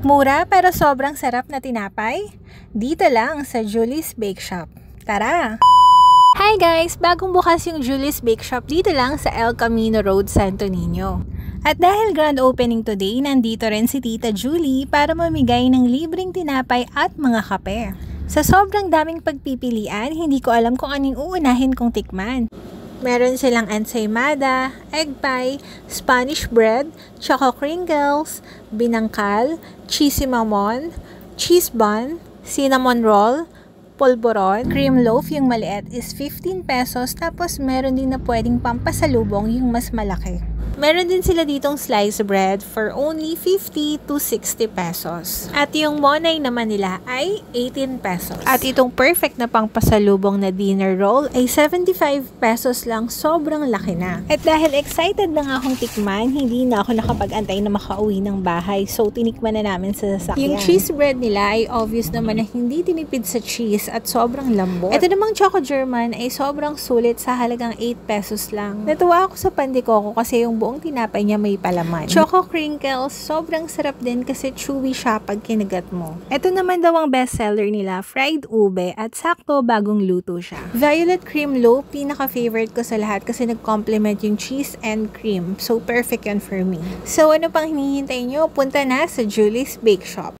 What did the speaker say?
Mura pero sobrang sarap na tinapay? Dito lang sa Julie's Bake Shop. Tara! Hi guys! Bagong bukas yung Julie's Bake Shop dito lang sa El Camino Road, Santo Niño. At dahil grand opening today, nandito rin si Tita Julie para mamigay ng libreng tinapay at mga kape. Sa sobrang daming pagpipilian, hindi ko alam kung anong uunahin kong tikman. Meron silang ensaymada, egg pie, Spanish bread, choco crinkles, binangkal, cheesy mamon, cheese bun, cinnamon roll, polvoron, cream loaf yung maliit is 15 pesos, tapos meron din na pwedeng pampasalubong yung mas malaki. Meron din sila ditong sliced bread for only 50 to 60 pesos. At yung monay naman nila ay 18 pesos. At itong perfect na pangpasalubong na dinner roll ay 75 pesos lang, sobrang laki na. At dahil excited na nga akong tikman, hindi na ako nakapag-antay na makauwi ng bahay. So tinikman na namin sa sasakyan. Yung cheese bread nila ay obvious naman na hindi tinipid sa cheese at sobrang lambot. Ito namang Choco German ay sobrang sulit sa halagang 8 pesos lang. Natuwa ako sa pandikoko kasi yung buong tinapay niya may palaman. Choco crinkles, sobrang sarap din kasi chewy siya pag kinagat mo. Ito naman daw ang bestseller nila, fried ube, at sakto bagong luto siya. Violet cream loaf, pinaka-favorite ko sa lahat kasi nag-complement yung cheese and cream. So perfect yan for me. So ano pang hinihintay nyo? Punta na sa Julie's Bake Shop.